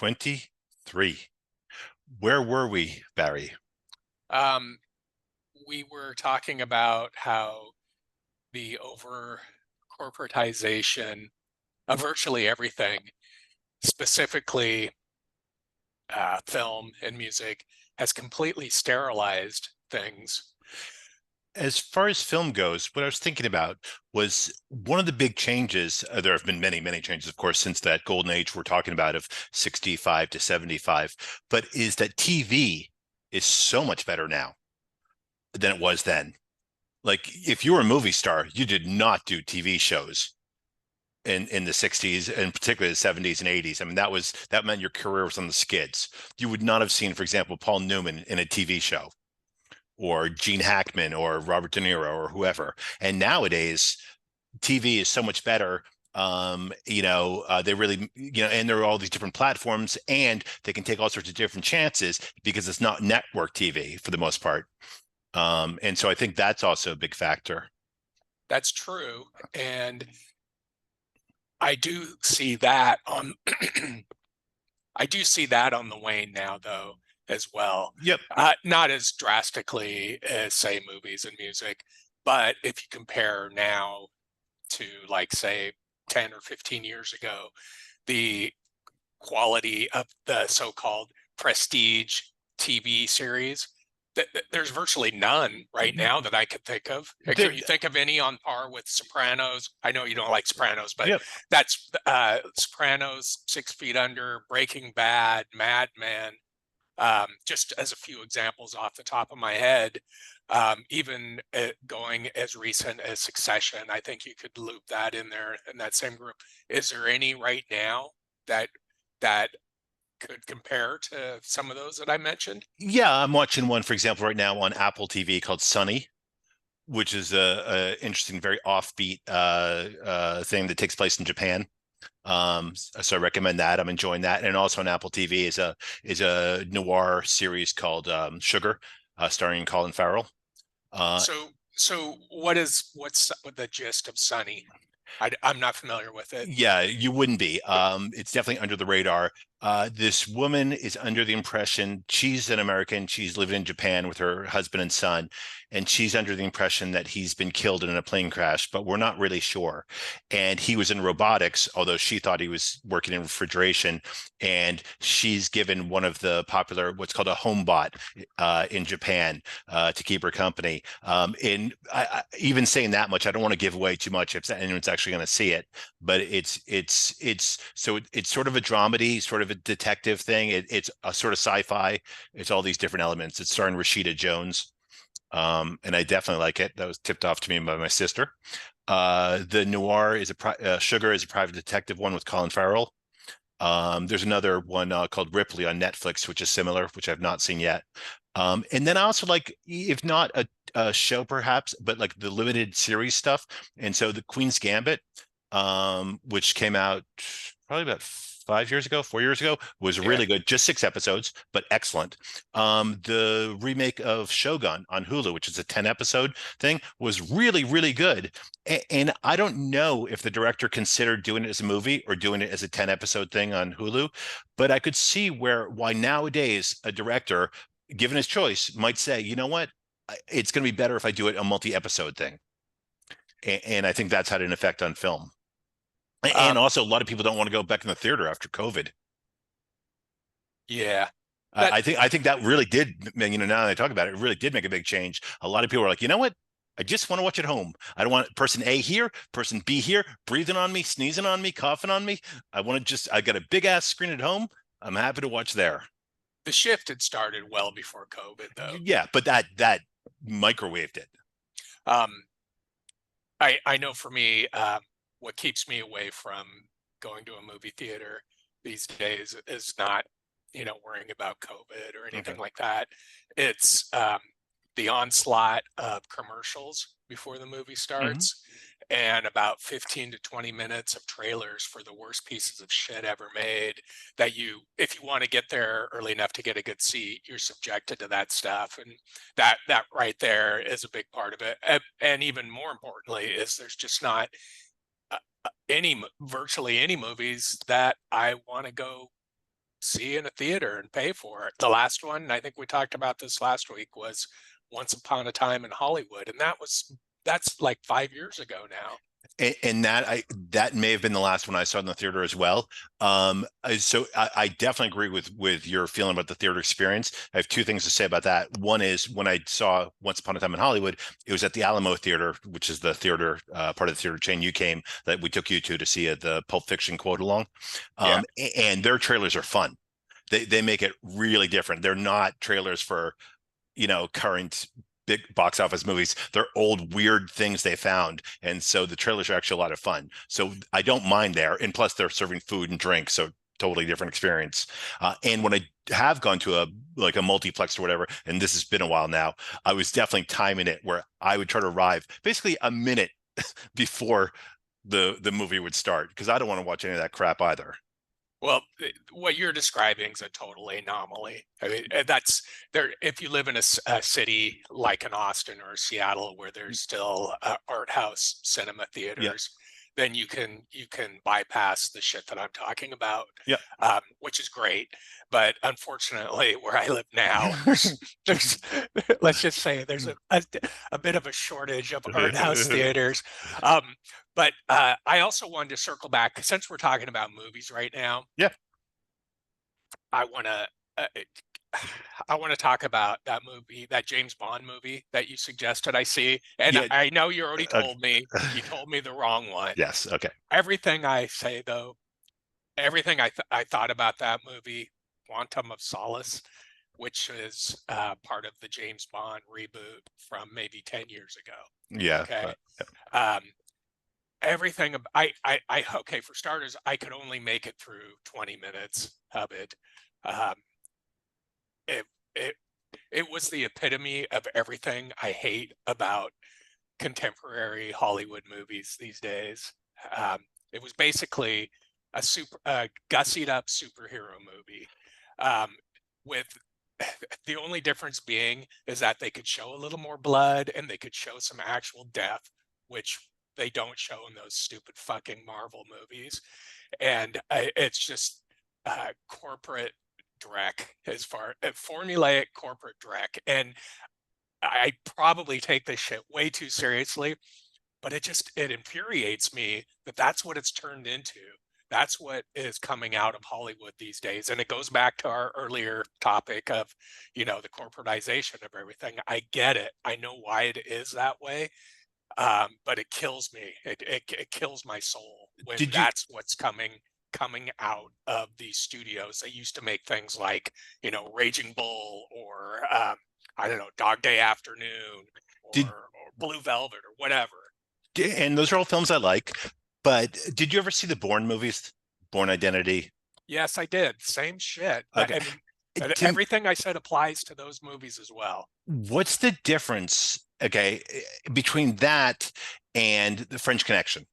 2023. Where were we, Barry? Um, we were talking about how the over corporatization of virtually everything, specifically film and music, has completely sterilized things. As far as film goes, what I was thinking about was one of the big changes. There have been many, many changes, of course, since that golden age we're talking about of 65 to 75, but is that TV is so much better now than it was then. Like, if you were a movie star, you did not do TV shows in the 60s and particularly the 70s and 80s. I mean, that meant your career was on the skids. You would not have seen, for example, Paul Newman in a TV show, or Gene Hackman or Robert De Niro or whoever. And nowadays, TV is so much better. They really, and there are all these different platforms, and they can take all sorts of different chances because it's not network TV for the most part. And so I think that's also a big factor. That's true. And I do see that on I do see that on the wane now, though, as well. Yep. Not as drastically as, say, movies and music, but if you compare now to, like, say, 10 or 15 years ago, the quality of the so-called prestige TV series, there's virtually none right now that I could think of. Can There, you think of any on par with Sopranos? I know you don't like Sopranos, but yep. that's Sopranos, Six Feet Under, Breaking Bad, Mad Men, just as a few examples off the top of my head. Even going as recent as Succession, I think you could loop that in there in that same group. Is there any right now that that could compare to some of those that I mentioned? Yeah, I'm watching one, for example, right now on Apple TV called Sunny, which is a interesting, very offbeat thing that takes place in Japan. So I recommend that. I'm enjoying that. And also on Apple TV is a noir series called Sugar, starring Colin Farrell. Uh, So what's the gist of Sunny? I'm not familiar with it. yeah, you wouldn't be. It's definitely under the radar. This woman is under the impression she's an American. She's living in Japan with her husband and son, and she's under the impression that he's been killed in a plane crash, but we're not really sure. And he was in robotics, although she thought he was working in refrigeration. And she's given one of the popular, what's called a home bot in Japan to keep her company. And even saying that much, I don't want to give away too much if anyone's actually going to see it, but it's sort of a dramedy, sort of a detective thing. It's a sort of sci-fi. It's all these different elements. It's starring Rashida Jones, and I definitely like it. That was tipped off to me by my sister. The noir is Sugar is a private detective one with Colin Farrell. There's another one called Ripley on Netflix, which is similar, which I've not seen yet. And then I also like, if not a show perhaps, but like the limited series stuff. And so the Queen's Gambit, which came out probably about 5 years ago, 4 years ago, was Yeah. really good. Just 6 episodes, but excellent. The remake of Shogun on Hulu, which is a 10 episode thing, was really, really good. And I don't know if the director considered doing it as a movie or doing it as a 10 episode thing on Hulu, but I could see why nowadays a director, given his choice, might say, you know what? It's going to be better if I do it a multi-episode thing. And I think that's had an effect on film. And Um, also, a lot of people don't want to go back in the theater after COVID. yeah. That I think that really did. Now that I talk about it, it really did make a big change. A lot of people are like, you know what? I just want to watch at home. I don't want person A here, person B here, breathing on me, sneezing on me, coughing on me. I got a big ass screen at home. I'm happy to watch there. the shift had started well before COVID, though. Yeah, but that microwaved it. Um, I know for me, what keeps me away from going to a movie theater these days is not, worrying about COVID or Okay. anything like that. It's the onslaught of commercials before the movie Hmm. starts and about 15 to 20 minutes of trailers for the worst pieces of shit ever made that if you want to get there early enough to get a good seat, you're subjected to that stuff. And that right there is a big part of it. And even more importantly is there's just not virtually any movies that I want to go see in a theater and pay for it. The last one, I think we talked about this last week, was Once Upon a Time in Hollywood, and that's like 5 years ago now. And that may have been the last one I saw in the theater as well. So I definitely agree with your feeling about the theater experience. I have two things to say about that. One is when I saw Once Upon a Time in Hollywood, it was at the Alamo Theater, which is the theater part of the theater chain you came that we took you to see the Pulp Fiction quote along. Yeah. And their trailers are fun. They make it really different. They're not trailers for current big box office movies. They're old weird things they found, and so the trailers are actually a lot of fun. So I don't mind there, and plus they're serving food and drink, so totally different experience. And when I have gone to a multiplex or whatever, and this has been a while now, I was definitely timing it where I would try to arrive basically a minute before the movie would start because I don't want to watch any of that crap either. Well, what you're describing is a total anomaly. I mean, that's there. If you live in a city like in Austin or Seattle, where there's still art house cinema Yeah, theaters, then you can bypass the shit that I'm talking about, yeah. which is great. But unfortunately, where I live now, there's let's just say there's a bit of a shortage of art house theaters. Um, but I also wanted to circle back since we're talking about movies right now. Yeah, I want to uh, I want to talk about that movie, that James Bond movie that you suggested I see. And yeah. I know you already Uh, told me you told me the wrong one. yes. Okay. Everything I say though, everything I thought about that movie, Quantum of Solace, which is part of the James Bond reboot from maybe 10 years ago. Yeah. Okay. Um, everything I okay, for starters, I could only make it through 20 minutes of it. Um, it it it was the epitome of everything I hate about contemporary Hollywood movies these days. Um, it was basically a gussied up superhero movie, um, with the only difference being is that they could show a little more blood and they could show some actual death, which they don't show in those stupid fucking Marvel movies. And it's just corporate dreck, as far formulaic corporate dreck. And I probably take this shit way too seriously, but it infuriates me that that's what it's turned into. That's what is coming out of Hollywood these days. And it goes back to our earlier topic of, the corporatization of everything. I get it. I know why it is that way. But it kills me. It kills my soul when Did you that's what's coming out of these studios. They used to make things like, Raging Bull, or I don't know, Dog Day Afternoon, did or Blue Velvet, or whatever. and those are all films I like. But did you ever see the Bourne movies? Bourne Identity. Yes, I did. Same shit. Okay. I mean, To everything I said applies to those movies as well. what's the difference, okay, between that and the French Connection?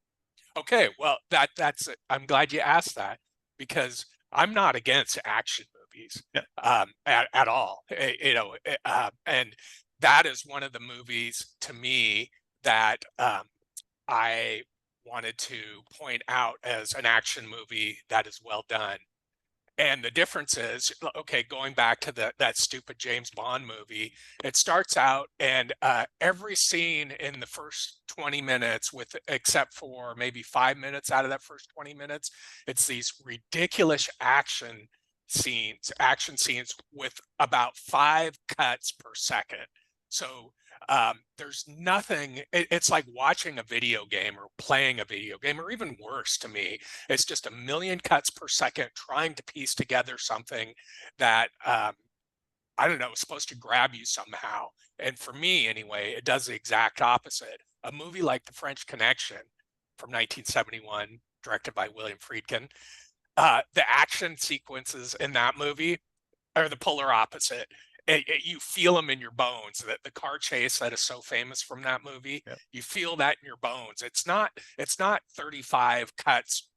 Okay, well, that's it. I'm glad you asked that, because I'm not against action movies, Yeah. at all. And that is one of the movies to me that I wanted to point out as an action movie that is well done. And the difference is, okay, going back to that stupid James Bond movie, it starts out and every scene in the first 20 minutes, with except for maybe 5 minutes out of that first 20 minutes, it's these ridiculous action scenes with about 5 cuts per second. So there's nothing, it's like watching a video game or playing a video game, or even worse to me. It's just a million cuts per second trying to piece together something that, I don't know, is supposed to grab you somehow. And for me, anyway, it does the exact opposite. A movie like The French Connection from 1971, directed by William Friedkin, the action sequences in that movie are the polar opposite. You feel them in your bones. That the car chase that is so famous from that movie, Yeah. you feel that in your bones. It's not 35 cuts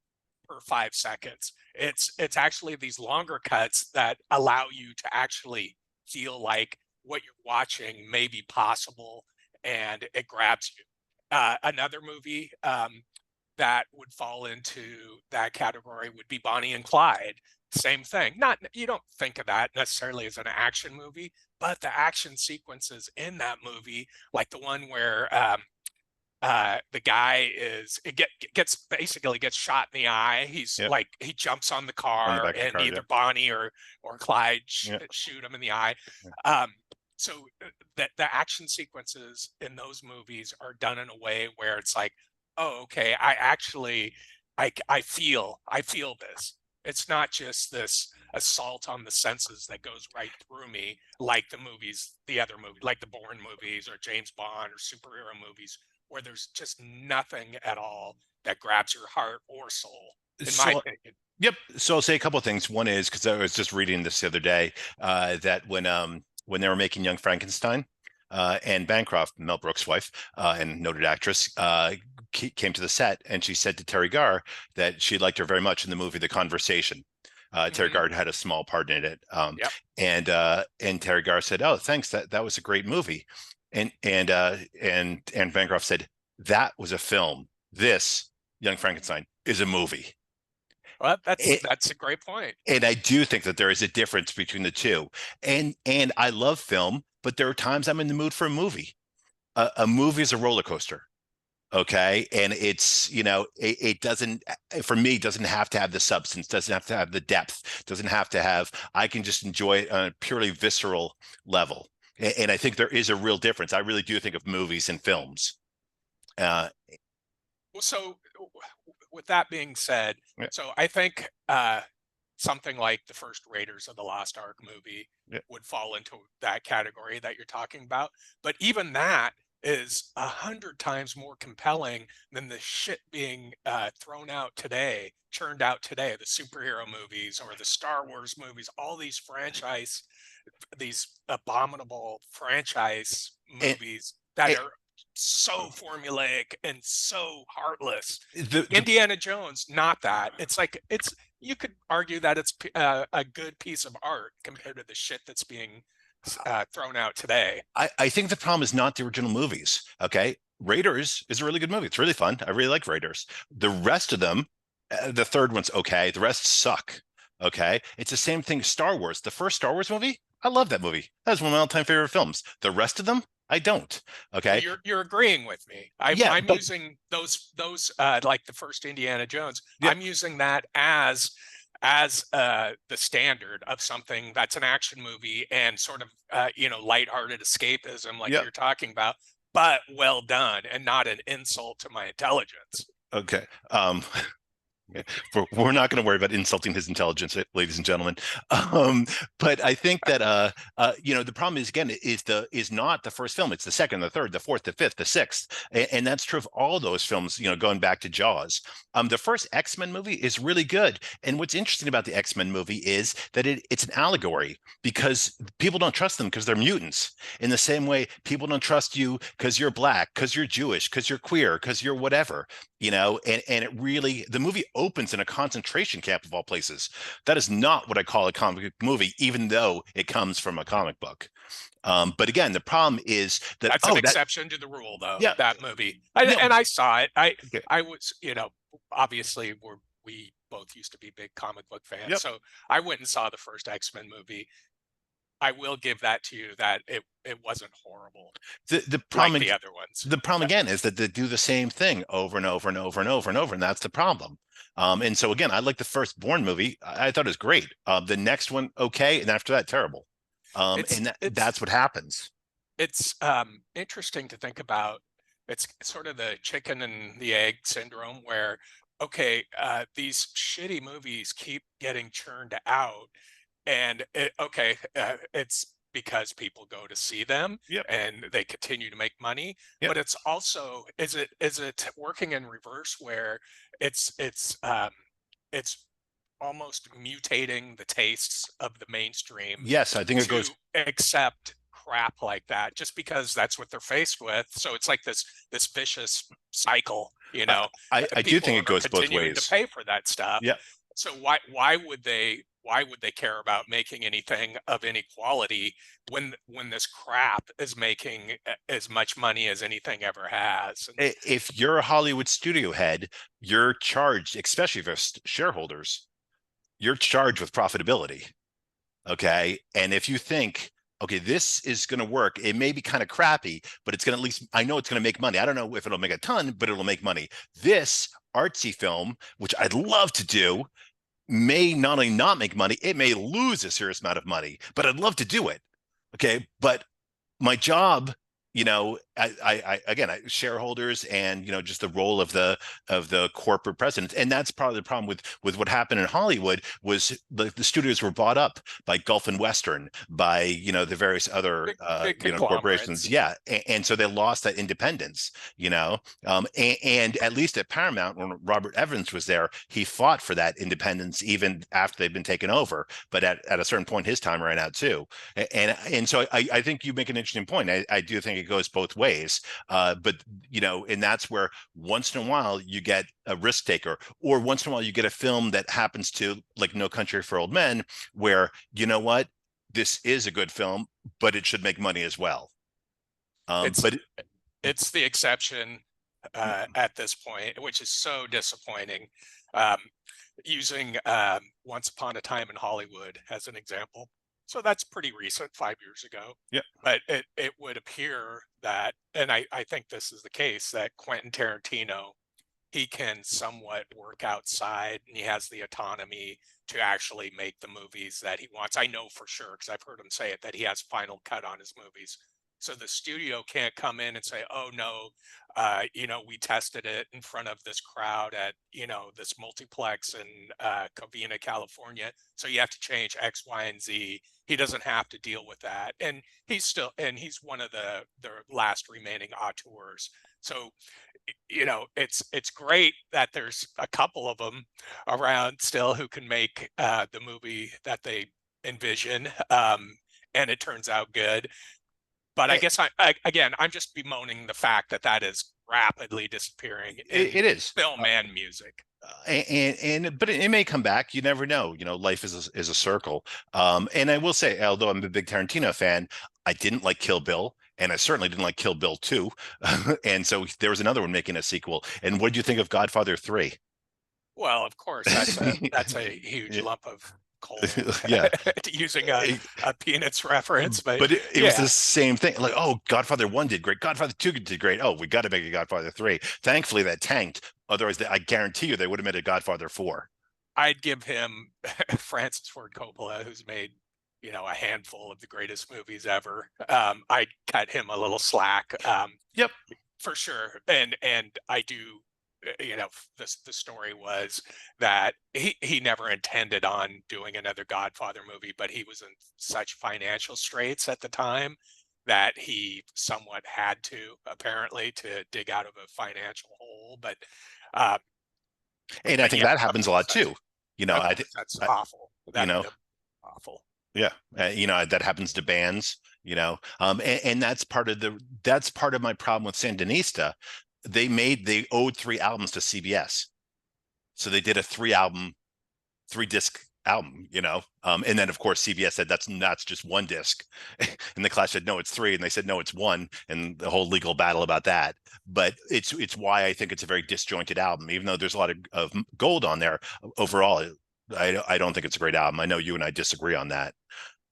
per 5 seconds. It's actually these longer cuts that allow you to actually feel like what you're watching may be possible, and it grabs you. Another movie, that would fall into that category would be Bonnie and Clyde. Same thing. Not, you don't think of that necessarily as an action movie, but the action sequences in that movie, like the one where the guy gets basically gets shot in the eye. He's Yep. like, he jumps on the On the car back of the and car. either Yep. Bonnie or Clyde Yep. shoot him in the eye. Yep. Um, so that the action sequences in those movies are done in a way where it's like, oh, okay, I actually, I feel this. It's not just this assault on the senses that goes right through me, like the movies, the other movies, like the Bourne movies or James Bond or superhero movies, where there's just nothing at all that grabs your heart or soul, in my So opinion. yep. So I'll say a couple of things. One is because I was just reading this the other day that when they were making Young Frankenstein, Anne Bancroft, Mel Brooks' wife and noted actress, came to the set and she said to Terry Garr that she liked her very much in the movie The Conversation. Terry Hmm. Garr had a small part in it, Yep. and Terry Garr said, "Oh, thanks. That was a great movie." And Anne Bancroft said, "That was a film. This Young Frankenstein is a movie." Well, It, that's a great point. and I do think that there is a difference between the two. And I love film, but there are times I'm in the mood for a movie. A movie is a roller coaster. Okay. And it's, it doesn't, for me, doesn't have to have the substance, doesn't have to have the depth, doesn't have to have, I can just enjoy it on a purely visceral level. And I think there is a real difference. I really do think of movies and films. Uh, Well, so with that being said, yeah, so I think something like the first Raiders of the Lost Ark movie yeah. would fall into that category that you're talking about. But even that is 100 times more compelling than the shit being thrown out today, churned out today, the superhero movies or the Star Wars movies, all these franchise, these abominable franchise And, movies that and are so formulaic and so heartless. the Indiana Jones, not that. It's like, it's, you could argue that it's a good piece of art compared to the shit that's being thrown out today. I think the problem is not the original movies. Okay. Raiders is a really good movie. It's really fun. I really like Raiders. The rest of them, the third one's okay. The rest suck. Okay. It's the same thing. Star Wars, the first Star Wars movie, I love that movie. That's one of my all-time favorite films. The rest of them, I don't. Well, Okay. you're agreeing with me. Yeah, I'm but using those like the first Indiana Jones. yeah, I'm using that as the standard of something that's an action movie and sort of lighthearted escapism, like yeah. you're talking about, but well done and not an insult to my intelligence. Okay. We're not going to worry about insulting his intelligence, ladies and gentlemen. Um, but I think that the problem is again is not the first film; it's the second, the third, the fourth, the fifth, the sixth, and that's true of all those films. Going back to Jaws. The first X-Men movie is really good, and what's interesting about the X-Men movie is that it's an allegory because people don't trust them because they're mutants. In the same way, people don't trust you because you're black, because you're Jewish, because you're queer, because you're whatever. And it really, the movie opens in a concentration camp of all places. That is not what I call a comic book movie, even though it comes from a comic book. But again, the problem is that, That's an exception to the rule, though. yeah, That movie, no, and I saw it. okay, I was, obviously we both used to be big comic book fans, yep. so I went and saw the first X-Men movie. I will give that to you that it wasn't horrible The like problem, the other ones. the problem But again is that they do the same thing over and over and over and over and over, and that's the problem. And so again, I like the first Bourne movie. I thought it was great. The next one, okay, and after that, terrible. it's And it's that's what happens. it's interesting to think about. It's sort of the chicken and the egg syndrome where, okay, these shitty movies keep getting churned out, and it's because people go to see them Yep, and they continue to make money. yep. But it's also, is it working in reverse where it's almost mutating the tastes of the mainstream Yes, I think it to goes. accept crap like that just because that's what they're faced with. So it's like this vicious cycle, I, I do think people it are goes both continuing to ways. pay for that stuff. Yeah, So why would they care about making anything of any quality when this crap is making as much money as anything ever has? And If you're a Hollywood studio head, you're charged, especially for shareholders, you're charged with profitability. Okay. And if you think, okay, this is going to work, it may be kind of crappy, but it's going to at least, I know it's going to make money. I don't know if it'll make a ton, but it'll make money. This artsy film, which I'd love to do, may not only not make money, it may lose a serious amount of money, but I'd love to do it. Okay. But my job, again, shareholders and just the role of the corporate president, and that's part of the problem with what happened in Hollywood was the studios were bought up by Gulf and Western, by the various other big corporations, conglomerates. yeah, and so they lost that independence, and at least at Paramount when Robert Evans was there, he fought for that independence even after they'd been taken over, but at a certain point his time ran out too. And so I think you make an interesting point. I do think it goes both ways. But and that's where once in a while you get a risk taker, or once in a while you get a film that happens to, like No Country for Old Men, where what, this is a good film, but it should make money as well. It's But it's the exception at this point, which is so disappointing. Um, Using Once Upon a Time in Hollywood as an example. So that's pretty recent, 5 years ago. yeah, But it would appear that, and I think this is the case, that Quentin Tarantino, he can somewhat work outside and he has the autonomy to actually make the movies that he wants. I know for sure, because I've heard him say it, that he has final cut on his movies. So the studio can't come in and say, oh no, we tested it in front of this crowd at, this multiplex in Covina, California. So you have to change X, Y, and Z. He doesn't have to deal with that. And he's one of the last remaining auteurs. So it's great that there's a couple of them around still who can make the movie that they envision, and it turns out good. But I it, guess again, I'm just bemoaning the fact that that is rapidly disappearing in it is. film and music. And but it may come back. You never know. Life is a circle. And I will say, although I'm a big Tarantino fan, I didn't like Kill Bill, and I certainly didn't like Kill Bill 2. And so there was another one making a sequel. And what did you think of Godfather 3? Well, of course, that's a huge Yeah. lump of coal Yeah. using a Peanuts reference, but But it was the yeah, same thing. Like, oh, Godfather 1 did great. Godfather 2 did great. Oh, we got to make a Godfather 3. Thankfully, that tanked. Otherwise, I guarantee you they would have made a Godfather 4. I'd give him Francis Ford Coppola, who's made a handful of the greatest movies ever. I'd cut him a little slack, Yep. for sure, and I do. The story was that he never intended on doing another Godfather movie, but he was in such financial straits at the time that he somewhat had to, apparently, to dig out of a financial hole. Uh, And I but think yeah, that of happens a lot course that's too. of I think, course that's awful. you That'd know, be awful. yeah, that happens to bands, and that's part of my problem with Sandinista. They owed 3 albums to CBS, so they did a 3 album, 3 disc album, and then of course CBS said that's just one disc, and the Clash said no, it's three, and they said no, it's one, and the whole legal battle about that. But it's why I think it's a very disjointed album, even though there's a lot of gold on there. Overall, I don't think it's a great album. I know you and I disagree on that.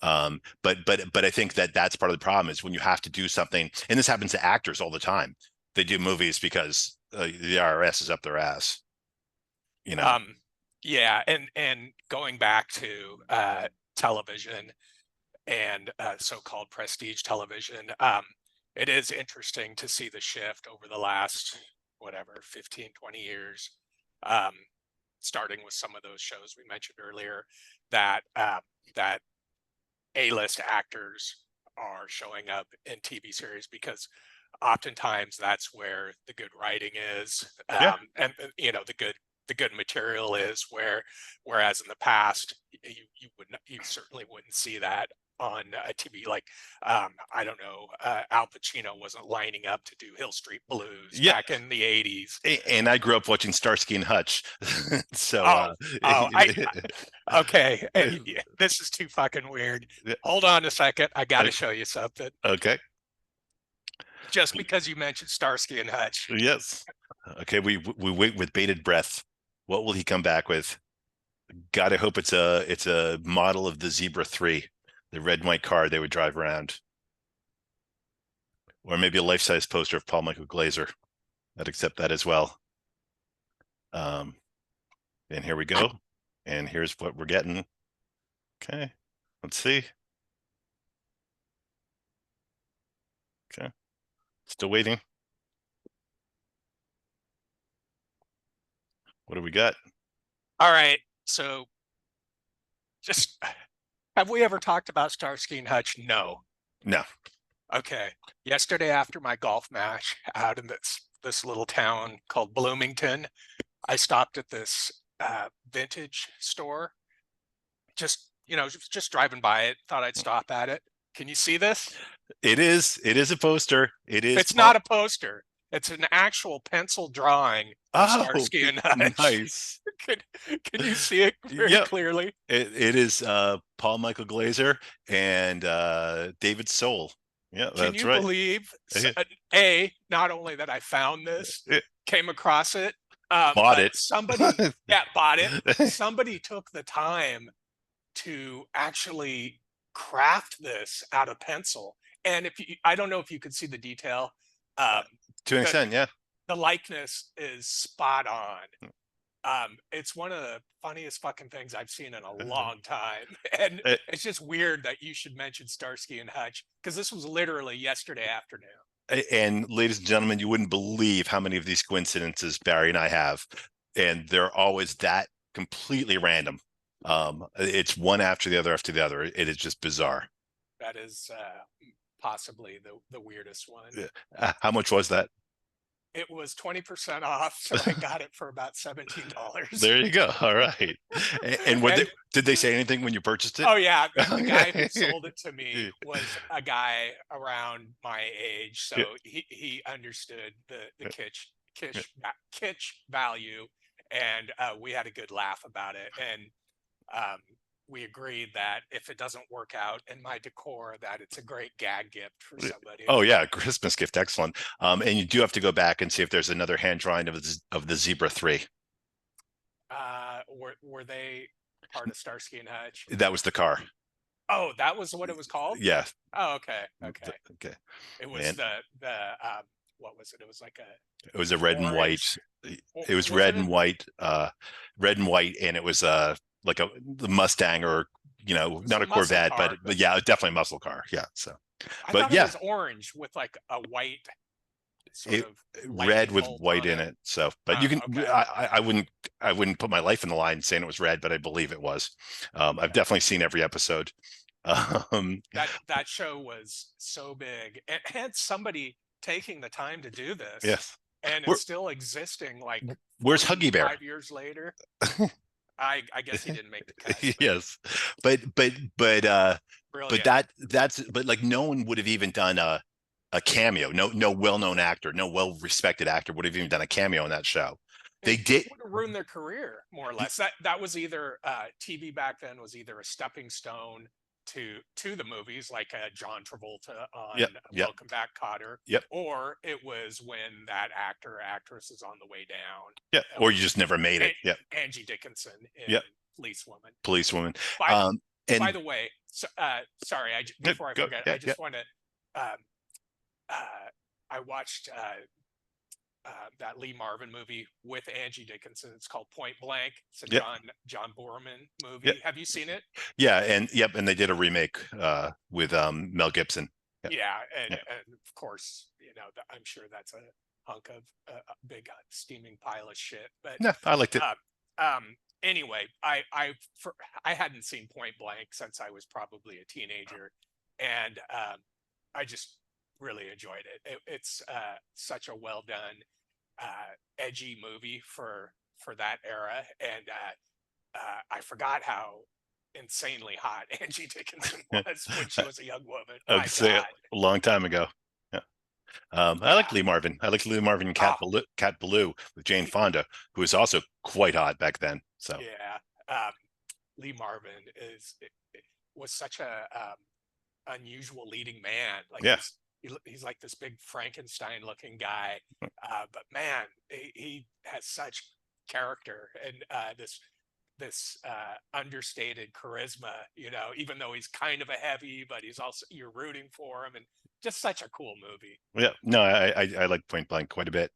But I think that's part of the problem is when you have to do something, and this happens to actors all the time. They do movies because the IRS is up their ass, you know. Um, yeah, and going back to television and so-called prestige television, it is interesting to see the shift over the last, whatever, 15, 20 years, um, starting with some of those shows we mentioned earlier, that A-list actors are showing up in TV series because oftentimes that's where the good writing is, Yeah. and the good material is. Whereas in the past you certainly wouldn't see that TV. Like, I don't know, Al Pacino wasn't lining up to do Hill Street Blues Yeah, back in the 80s. and I grew up watching Starsky and Hutch, so Oh, oh, okay. This is too fucking weird. Hold on a second. I got to show you something. okay, Just because you mentioned Starsky and Hutch. yes, okay. We wait with bated breath. What will he come back with? Gotta hope it's a model of the Zebra 3, the red and white car they would drive around, or maybe a life-size poster of Paul Michael Glazer. I'd accept that as well. Um, and here we go. And here's what we're getting. Okay, let's see. Okay, still waiting. What do we got? All right. So just have we ever talked about Starsky and Hutch? No. No. Okay. Yesterday after my golf match out in this little town called Bloomington, I stopped at this vintage store. Just driving by it, thought I'd stop at it. Can you see this? It is a poster. It is It's not a poster. It's an actual pencil drawing of Starsky and Hutch. Nice. Can you see it very clearly? It is Paul Michael Glazer and David Soul. Yeah, Can that's you right. believe, not only that I found this, came across it, bought it. Somebody, bought it. Somebody took the time to actually craft this out of pencil. And I don't know if you could see the detail. To an extent, yeah. The likeness is spot on. It's one of the funniest fucking things I've seen in a long time. And it's just weird that you should mention Starsky and Hutch, because this was literally yesterday afternoon. And ladies and gentlemen, you wouldn't believe how many of these coincidences Barry and I have. And they're always that completely random. It's one after the other after the other. It is just bizarre. That is possibly the weirdest one. How much was that? It was 20% off, so I got it for about $17. There you go. All right. And did they say anything when you purchased it? Oh yeah, the guy who sold it to me was a guy around my age, so he understood the kitsch value, and we had a good laugh about it. And we agreed that if it doesn't work out in my decor, that it's a great gag gift for somebody. Oh yeah, Christmas gift, excellent. And you do have to go back and see if there's another hand drawing of the Zebra 3. Were they part of Starsky and Hutch? That was the car. Oh, that was what it was called? Yeah. Oh, okay. Okay. It was and what was it? It was like it was a red and white. It was red and white, and it was like the Mustang, or not a Corvette, but yeah, definitely a muscle car. Yeah. So, I thought it was orange with like a white, red with white in it. So, but you can. Okay. I wouldn't put my life in the line saying it was red, but I believe it was. I've definitely seen every episode. That show was so big. It had somebody taking the time to do this. Yes. And it's still existing. Like, where's Huggy Bear? 5 years later. I guess he didn't make the cut. Yes, but like no one would have even done a cameo. No well-known actor, no well-respected actor would have even done a cameo in that show. They did. Would have ruined their career, more or less. That was either TV back then was either a stepping stone to the movies, like John Travolta on Welcome Back, Kotter. Yep. Or it was when that actor or actress is on the way down. Yeah. Or you just never made it. Yeah. Angie Dickinson in Police Woman. By the way, sorry, before I forget, I just want to. I watched that Lee Marvin movie with Angie Dickinson. It's called Point Blank. It's a John Boorman movie. Yep. Have you seen it? Yeah, and they did a remake with Mel Gibson. And of course, I'm sure that's a hunk of a big steaming pile of shit. But no, I liked it. Anyway, I hadn't seen Point Blank since I was probably a teenager, and I just really enjoyed it. It's such a well done, edgy movie for that era, and I forgot how insanely hot Angie Dickinson was when she was a young woman. I'd My say a God. long time ago. Yeah. I like Yeah. Lee Marvin. I like Lee Marvin and Oh, Cat Ballou with Jane Fonda, who was also quite hot back then. So yeah. Lee Marvin was such a unusual leading man. Like yeah, he's like this big Frankenstein looking guy, but man, he has such character and this understated charisma. You know, even though he's kind of a heavy, but he's also you're rooting for him, and just such a cool movie. yeah. No, I like Point Blank quite a bit.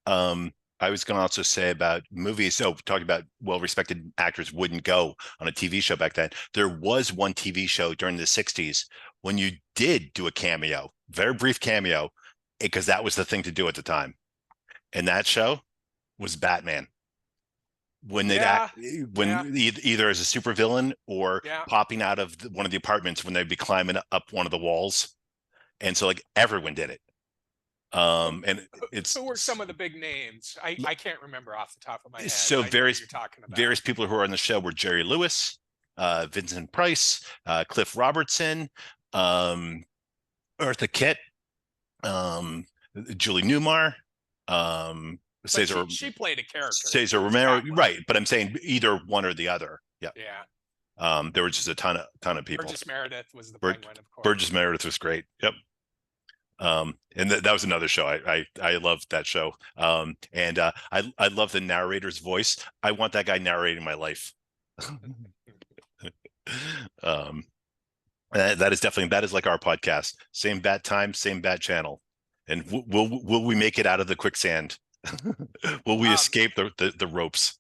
Um, I was going to also say about movies. So talking about well-respected actors wouldn't go on a TV show back then. There was one TV show during the 60s when you did do a cameo, very brief cameo, because that was the thing to do at the time. And that show was Batman. When they'd act, Yeah, yeah, when either as a supervillain or yeah. popping out of one of the apartments when they'd be climbing up one of the walls. And so like everyone did it. Who, And who were it's some of the big names? I can't remember off the top of my head, so but I know who various you're talking about. various people who are on the show were Jerry Lewis, Vincent Price, Cliff Robertson, um, Eartha Kitt, um, Julie Newmar, um, But Cesar she played a character. Cesar She was Romero. Catwoman. Right, but I'm saying either one or the other. Yeah. Yeah. There were just a ton of people. Burgess Meredith was the Bur- Penguin, of Burgess course. Meredith was great. Yep. And that was another show. I loved that show. And I love the narrator's voice. I want that guy narrating my life. um, that is definitely that is like our podcast. Same bat time, same bat channel. And will we make it out of the quicksand? Will we Um, escape the ropes?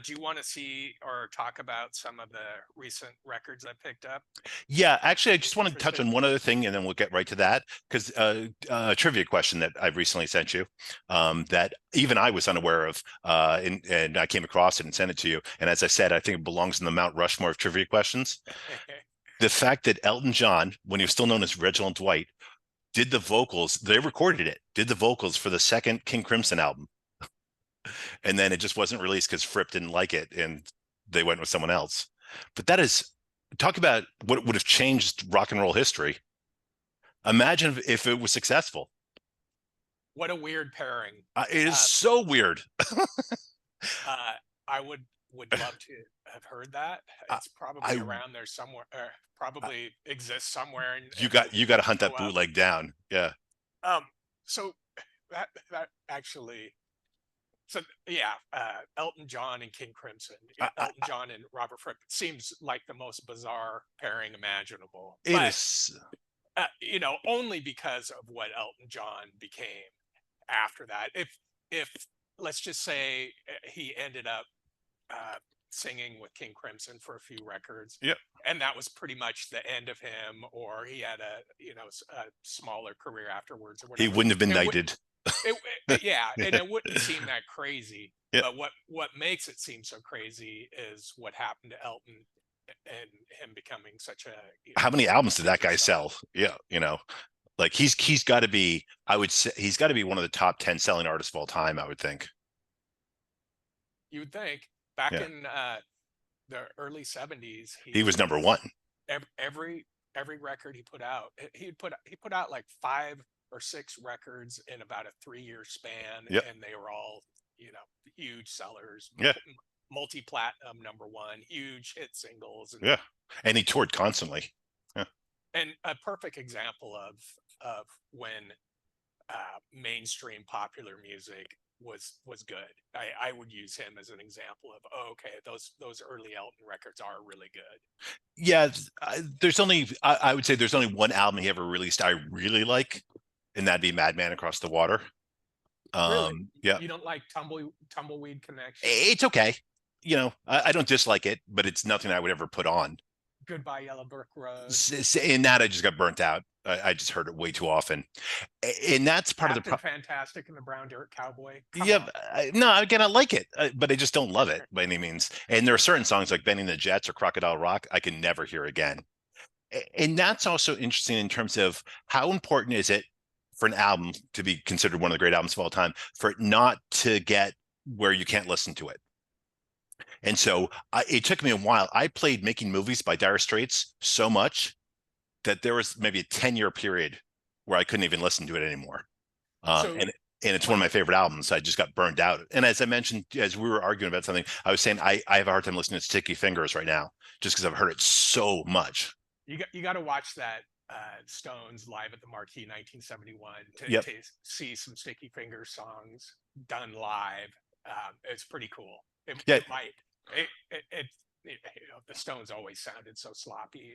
do you want to see or talk about some of the recent records I picked up? Yeah, actually, I just want to touch Interested? on one other thing, and then we'll get right to that. Because a trivia question that I've recently sent you, that even I was unaware of, and I came across it and sent it to you. And as I said, I think it belongs in the Mount Rushmore of trivia questions. The fact that Elton John, when he was still known as Reginald Dwight, did the vocals, they recorded it, did the vocals for the second King Crimson album, and then it just wasn't released because Fripp didn't like it, and they went with someone else. But that is talk about what would have changed rock and roll history. Imagine if it was successful. What a weird pairing. It is Uh, so weird. uh, I would love to have heard that. I, It's probably I around there somewhere, probably exists somewhere, you and will got to hunt show that up. bootleg down. Yeah, So that actually, so yeah, Elton John and King Crimson, Elton John and Robert Fripp seems like the most bizarre pairing imaginable, it but is. only because of what Elton John became after that. If let's just say he ended up uh, singing with King Crimson for a few records, Yep. and that was pretty much the end of him, or he had a smaller career afterwards or He whatever. wouldn't have been It would, knighted. yeah, and it wouldn't seem that crazy. Yeah. But what makes it seem so crazy is what happened to Elton and him becoming such a How many albums did that guy superstar. sell? Yeah, like he's got to be. I would say he's got to be one of the top 10 selling artists of all time. I would think. You would think back Yeah, in the early '70s, he he was number was one. every record he put out. He put out like 5 or 6 records in about a 3-year span, Yeah, and they were all huge sellers, yeah, multi-platinum #1, huge hit singles, yeah. And he toured constantly. Yeah, and a perfect example of when mainstream popular music was good. I would use him as an example of, oh, okay, those early Elton records are really good. yeah. There's only I would say there's only one album he ever released I really like, and that'd be Madman Across the Water. Really, Yeah, you don't like Tumbleweed Connection, it's okay. I don't dislike it, but it's nothing I would ever put on. Goodbye Yellow Brick Road, In that, I just got burnt out. I just heard it way too often, and that's part of the Captain problem. Fantastic and the Brown Dirt Cowboy? Come Yeah, on. no, again, I like it, but I just don't love it by any means. And there are certain songs like "Bending the Jets" or "Crocodile Rock" I can never hear again. And that's also interesting in terms of how important is it for an album to be considered one of the great albums of all time for it not to get where you can't listen to it. And so it took me a while. I played Making Movies by Dire Straits so much that there was maybe a 10-year period where I couldn't even listen to it anymore. Um, So and and it's one of like, my favorite albums. I just got burned out. And as I mentioned, as we were arguing about something, I was saying I have a hard time listening to Sticky Fingers right now, just because I've heard it so much. you got to watch that Stones live at the Marquee 1971 Yep. to see some Sticky Fingers songs done live. It's pretty cool. Yeah. It might you know, the Stones always sounded so sloppy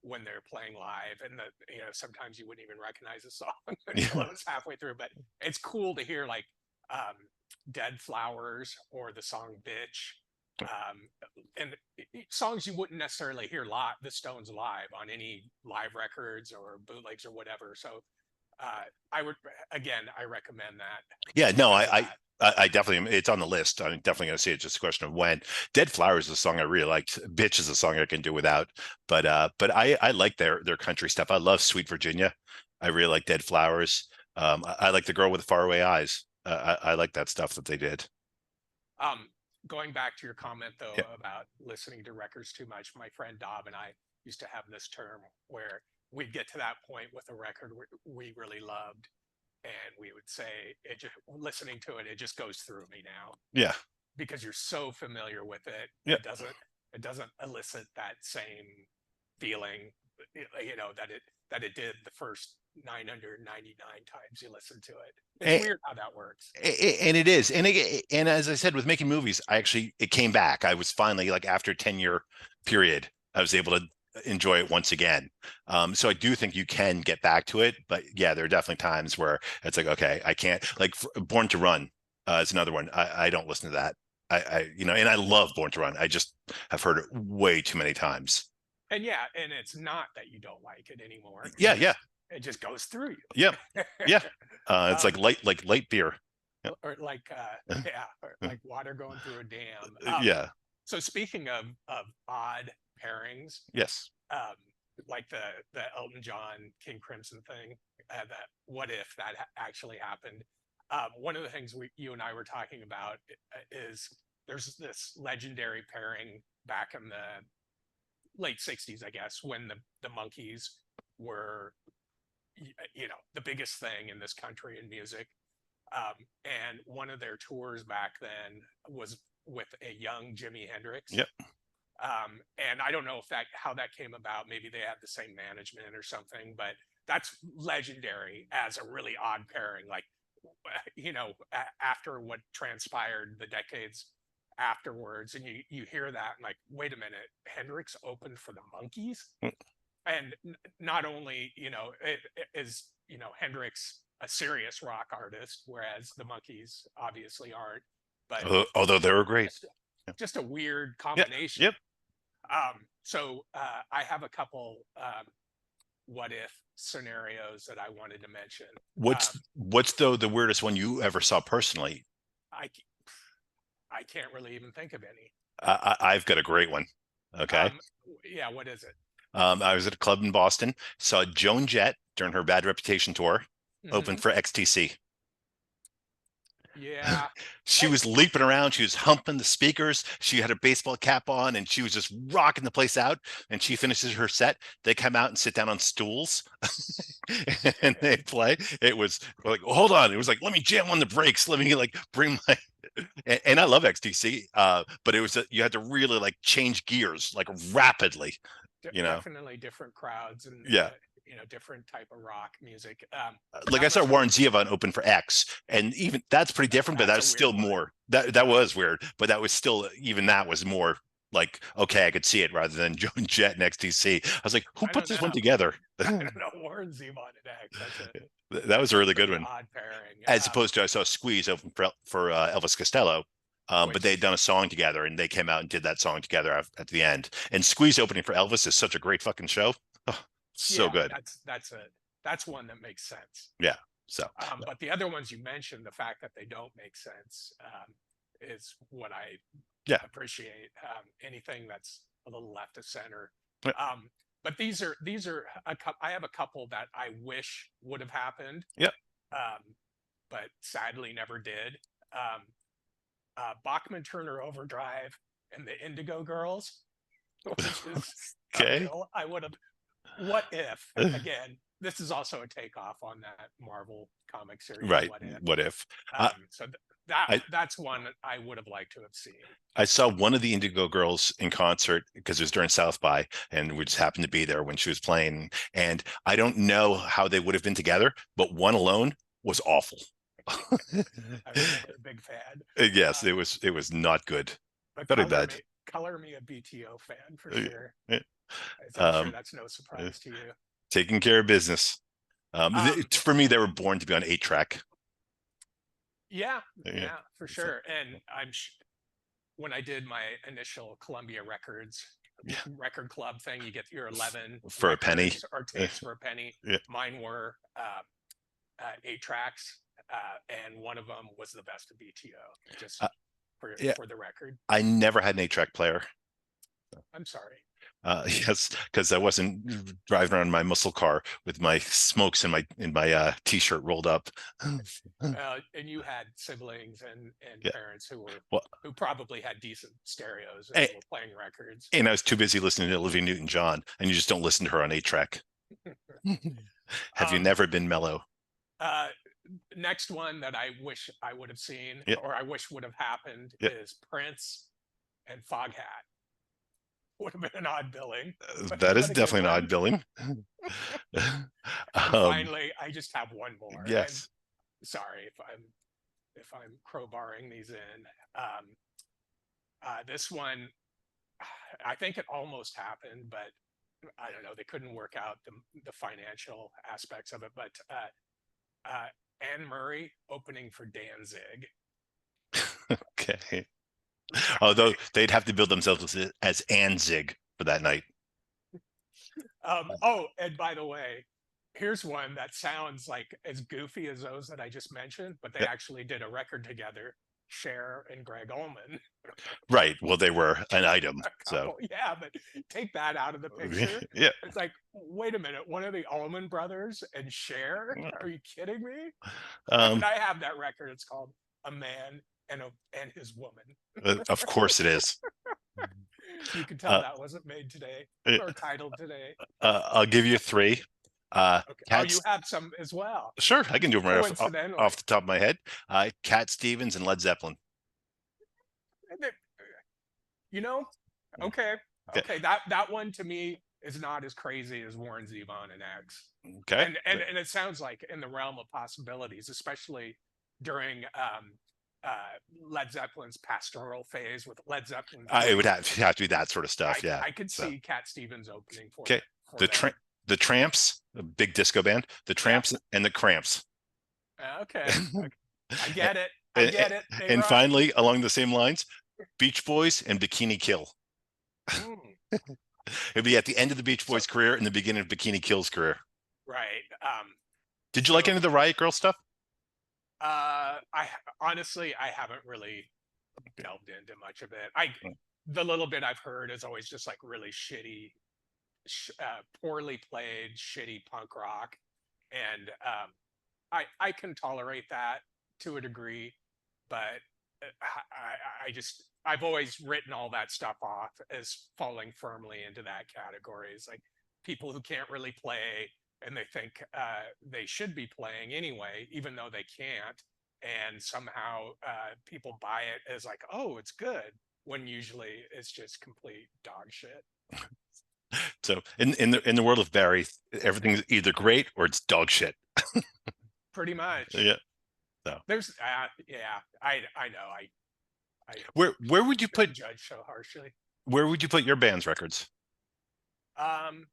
when they're playing live, and you know, sometimes you wouldn't even recognize a song until Yeah. it was halfway through. But it's cool to hear like um, "Dead Flowers" or the song "Bitch." Um, and songs you wouldn't necessarily hear live, the Stones live on any live records or bootlegs or whatever. So I would, again, I recommend that Yeah. No, because of that. I definitely am. It's on the list. I'm definitely going to see it. Just a question of when. Dead Flowers is a song I really liked. Bitch is a song I can do without. But I like their country stuff. I love Sweet Virginia. I really like Dead Flowers. I like the girl with the faraway eyes. I like that stuff that they did. Um, Going back to your comment though Yeah. about listening to records too much, my friend Dob and I used to have this term where we'd get to that point with a record we really loved, and we would say, it just, listening to it, it just goes through me now Yeah. because you're so familiar with it. Yeah. It doesn't elicit that same feeling, you know, that it did the first 999 times you listen to it. It's And, weird how that works. and it is. And as I said, with Making Movies, it came back. I was finally like after a 10-year period, I was able to enjoy it once again. So I do think you can get back to it, but yeah, there are definitely times where it's like, okay, I can't like Born to Run is another one. I don't listen to that. And I love Born to Run. I just have heard it way too many times. And yeah, and it's not that you don't like it anymore. Yeah, yeah, It just goes through yeah, you. yeah. It's um, like light beer. Yeah. or like yeah, or like water going through a dam. Yeah. So speaking of odd pairings, Yes. um, like the Elton John King Crimson thing, that what if that actually happened? One of the things you and I were talking about is there's this legendary pairing back in the late 60s, I guess, when the Monkees were, you know, the biggest thing in this country in music. And one of their tours back then was with a young Jimi Hendrix. Yep. And I don't know if that how that came about. Maybe they had the same management or something, but that's legendary as a really odd pairing. Like, you know, after what transpired the decades afterwards, and you hear that and like, wait a minute, Hendrix opened for the Monkees, and not only, you know, is, you know, Hendrix a serious rock artist, whereas the Monkees obviously aren't, but Although they were great. just just a weird Yeah. combination. Yep. So I have a couple what if scenarios that I wanted to mention. What's the weirdest one you ever saw personally? I I can't really even think of any. I've got a great one. Okay. Um, yeah, what is it? I was at a club in Boston, saw Joan Jett during her Bad Reputation tour, open Hmm. for XTC. Yeah. She I, was leaping around. She was humping the speakers. She had a baseball cap on and she was just rocking the place out. And she finishes her set. They come out and sit down on stools and they play. It was like, hold on. It was like, let me jam on the brakes. Let me like bring my, and I love XTC. But it was, you had to really like change gears like rapidly, you know? definitely different crowds and Yeah. you know, different type of rock music. Like I That saw must have Warren Zevon open for X, and even that's pretty different, but that's a that's still weird one. more that was weird, but that was still even that was more like okay, I could see it rather than Joan Jett and XTC. I was like, who I put don't this know. one together? I don't know Warren Zevon and X. That was That's a a really good pretty one. odd pairing. As opposed to I saw Squeeze open for Elvis Costello, but they Which had done a song together and they came out and did that song together at the end. And Squeeze opening for Elvis is such a great fucking show. Oh, so yeah, good. that's one that makes sense. Yeah. So But the other ones you mentioned, the fact that they don't make sense, is what I yeah. appreciate. Anything that's a little left of center. Yeah. But these are I have a couple that I wish would have happened, Yeah. um, but sadly never did. Um, Bachman Turner Overdrive and the Indigo Girls, which is a Okay. bill I would have. What if, again, this is also a takeoff on that Marvel comic series, Right. What If. What if? Uh, So that I that's one I would have liked to have seen. I saw one of the Indigo Girls in concert because it was during South by, and we just happened to be there when she was playing. And I don't know how they would have been together, but one alone was awful. I was never a big fan. Yes, Um, it was not good. but Very bad. color me a BTO fan for Uh, sure. uh, As I'm sure Um, that's no uh, surprise to you. taking care of business. Um, For me, they were born to be on 8 track. yeah, Yeah. yeah, for So, sure. And when I did my initial Columbia Records yeah. record club thing, you get your 11 For a penny. records or Uh, tapes for a penny. yeah. Mine were 8 tracks, and one of them was the best of BTO. Just Uh, yeah. for the record. I never had an 8 track player. I'm sorry. Yes, because I wasn't driving around my muscle car with my smokes in my t-shirt rolled up. And you had siblings and Yeah. parents Well, who probably had decent stereos and and, were playing records. and I was too busy listening to Olivia Newton-John, and you just don't listen to her on 8 track. Have you um, never been mellow? uh, Next one that I wish I would have seen Yeah, or I wish would have happened yeah. is Prince and Foghat. Would have been an odd billing, That is but a good definitely an odd one. billing. And um, finally, I just have one more. And yes. sorry if I'm crowbarring these in. Um, this one, I think it almost happened, but I don't know. They couldn't work out the financial aspects of it. But Anne Murray opening for Danzig. Okay. Although Sorry. they'd have to build themselves as Anzig for that night. Oh, and by the way, here's one that sounds like as goofy as those that I just mentioned, but they Yeah. actually did a record together. Cher and Greg Allman, Right. Well, they were an item. a So, couple. Yeah, but take that out of the picture. yeah. It's like, wait a minute, one of the Allman brothers and Cher? Are you kidding me? And Um, I have that record. It's called A Man and His Woman. of course it is. You can tell Uh, that wasn't made today uh, or titled today. I'll give you three. Okay. Oh, you Cats. have some as well. Sure, I can do them right off Coincidentally. the top of my head. Cat Stevens and Led Zeppelin. You know, okay. Okay. Okay. That one to me is not as crazy as Warren Zevon and X. Okay. And it sounds like in the realm of possibilities, especially during Led Zeppelin's pastoral phase with Led Zeppelin It 3. would have to be that sort of stuff. Yeah. I could So, see Cat Stevens opening okay. for The them. the Tramps, a big disco band. The Yeah. Tramps and the Cramps. Okay. I get it. I and, get it. They and rhyme. finally, along the same lines, Beach Boys and Bikini Kill. Mm. It'd be at the end of the Beach So Boys' career and the beginning of Bikini Kill's career. right. Did you like So any of the Riot Girl stuff? I honestly I haven't really delved into much of it. The little bit I've heard is always just like really shitty, poorly played, shitty punk rock, and I can tolerate that to a degree, but I just I've always written all that stuff off as falling firmly into that category. It's like people who can't really play and they think they should be playing anyway, even though they can't. And somehow people buy it as like, oh, it's good, when usually it's just complete dog shit. So in the world of Barry, everything's either great or it's dog shit. Pretty much. Yeah. So There's, yeah, I know. I where would you put judge so harshly. your band's records? Um,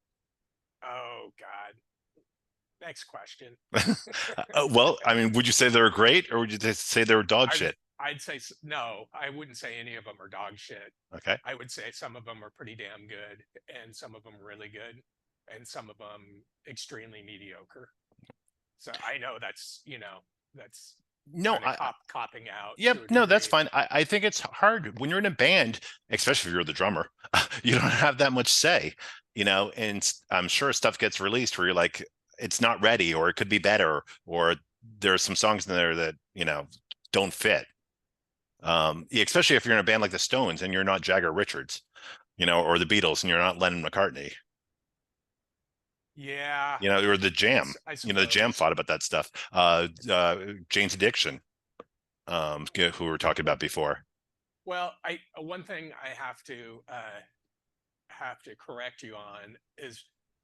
oh God. Next question. Well, I mean, would you say they were great or would you just say they were dog shit? I'd say no. I wouldn't say any of them are dog shit. Okay. I would say some of them are pretty damn good, and some of them really good, and some of them extremely mediocre. So I know that's No, kind of copping out yep, to a no, that's degree. fine. I think it's hard when you're in a band, especially if you're the drummer. You don't have that much say, and I'm sure stuff gets released where you're like, it's not ready, or it could be better, or there are some songs in there that don't fit. Especially if you're in a band like the Stones and you're not Jagger Richards, or the Beatles and you're not Lennon McCartney, Yeah, or the Jam. I The Jam suppose. fought about that stuff. Jane's Addiction, who we were talking about before. Well, I one thing I have to correct you on is